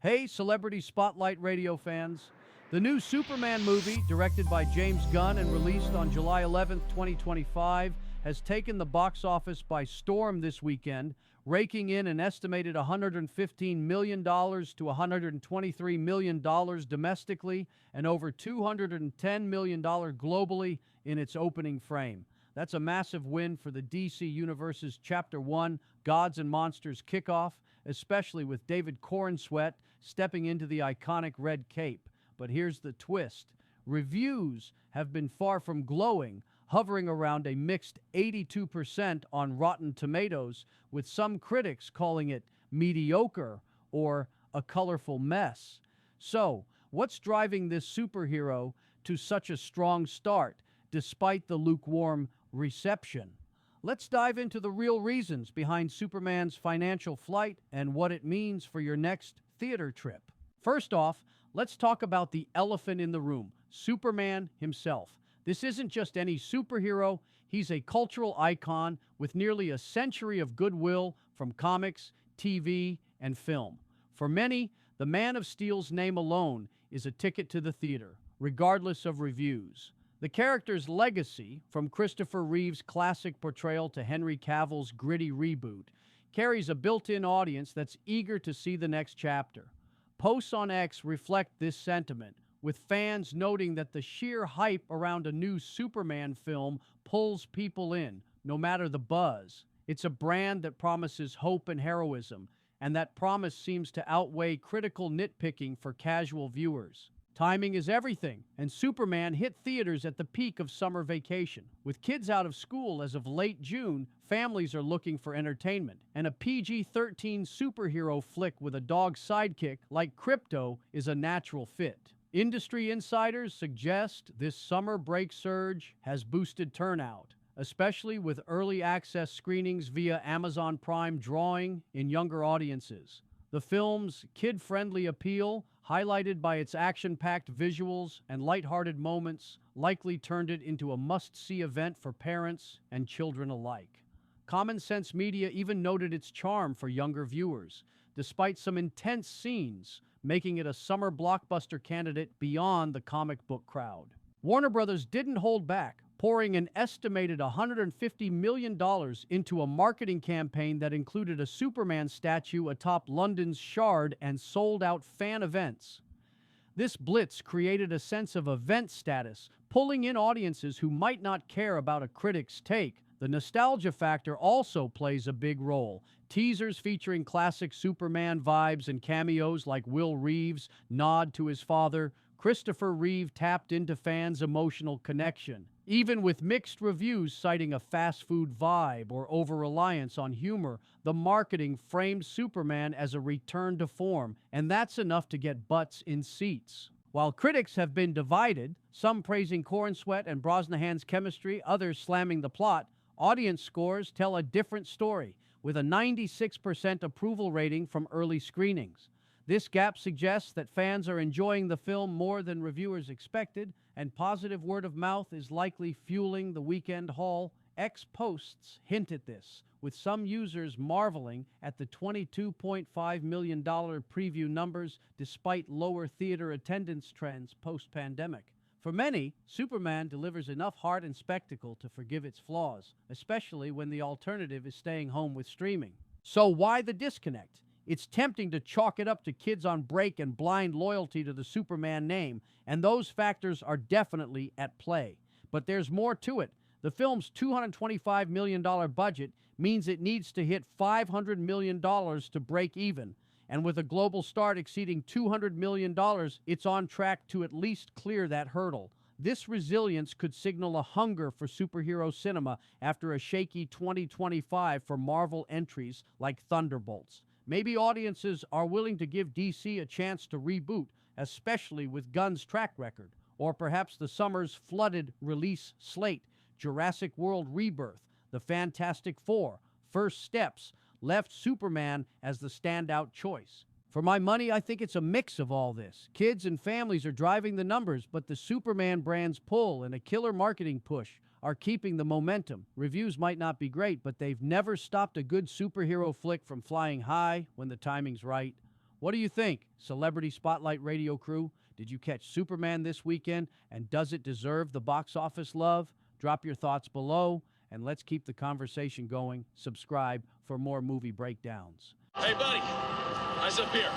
Hey, Celebrity Spotlight Radio fans. The new Superman movie, directed by James Gunn and released on July 11th, 2025, has taken the box office by storm this weekend, raking in an estimated $115 million to $123 million domestically and over $210 million globally in its opening frame. That's a massive win for the DC Universe's Chapter 1 Gods and Monsters kickoff, especially with David Corenswet stepping into the iconic red cape. But here's the twist. Reviews have been far from glowing, hovering around a mixed 82% on Rotten Tomatoes, with some critics calling it mediocre or a colorful mess. So, what's driving this superhero to such a strong start, despite the lukewarm reception? Let's dive into the real reasons behind Superman's financial flight and what it means for your next theater trip. First off, let's talk about the elephant in the room, Superman himself. This isn't just any superhero, he's a cultural icon with nearly a century of goodwill from comics, TV, and film. For many, the Man of Steel's name alone is a ticket to the theater, regardless of reviews. The character's legacy, from Christopher Reeve's classic portrayal to Henry Cavill's gritty reboot, carries a built-in audience that's eager to see the next chapter. Posts on X reflect this sentiment, with fans noting that the sheer hype around a new Superman film pulls people in, no matter the buzz. It's a brand that promises hope and heroism, and that promise seems to outweigh critical nitpicking for casual viewers. Timing is everything, and Superman hit theaters at the peak of summer vacation. With kids out of school as of late June, families are looking for entertainment, and a PG-13 superhero flick with a dog sidekick like Krypto is a natural fit. Industry insiders suggest this summer break surge has boosted turnout, especially with early access screenings via Amazon Prime drawing in younger audiences. The film's kid-friendly appeal, highlighted by its action-packed visuals and lighthearted moments, likely turned it into a must-see event for parents and children alike. Common Sense Media even noted its charm for younger viewers, despite some intense scenes, making it a summer blockbuster candidate beyond the comic book crowd. Warner Brothers didn't hold back, pouring an estimated $150 million into a marketing campaign that included a Superman statue atop London's Shard and sold-out fan events. This blitz created a sense of event status, pulling in audiences who might not care about a critic's take. The nostalgia factor also plays a big role. Teasers featuring classic Superman vibes and cameos like Will Reeves' nod to his father. Christopher Reeve tapped into fans' emotional connection, even with mixed reviews citing a fast food vibe or over-reliance on humor. The marketing framed Superman as a return to form, and that's enough to get butts in seats. While critics have been divided, some praising Corenswet and Brosnahan's chemistry, others slamming the plot, audience scores tell a different story, with a 96% approval rating from early screenings. This gap suggests that fans are enjoying the film more than reviewers expected, and positive word of mouth is likely fueling the weekend haul. X posts hint at this, with some users marveling at the $22.5 million preview numbers despite lower theater attendance trends post-pandemic. For many, Superman delivers enough heart and spectacle to forgive its flaws, especially when the alternative is staying home with streaming. So why the disconnect? It's tempting to chalk it up to kids on break and blind loyalty to the Superman name, and those factors are definitely at play. But there's more to it. The film's $225 million budget means it needs to hit $500 million to break even, and with a global start exceeding $200 million, it's on track to at least clear that hurdle. This resilience could signal a hunger for superhero cinema after a shaky 2025 for Marvel entries like Thunderbolts. Maybe audiences are willing to give DC a chance to reboot, especially with Gunn's track record. Or perhaps the summer's flooded release slate, Jurassic World Rebirth, The Fantastic Four, First Steps, left Superman as the standout choice. For my money, I think it's a mix of all this. Kids and families are driving the numbers, but the Superman brand's pull and a killer marketing push are keeping the momentum. Reviews might not be great, but they've never stopped a good superhero flick from flying high when the timing's right. What do you think, Celebrity Spotlight Radio crew? Did you catch Superman this weekend, and does it deserve the box office love? Drop your thoughts below, and let's keep the conversation going. Subscribe for more movie breakdowns. Hey, buddy, eyes up here.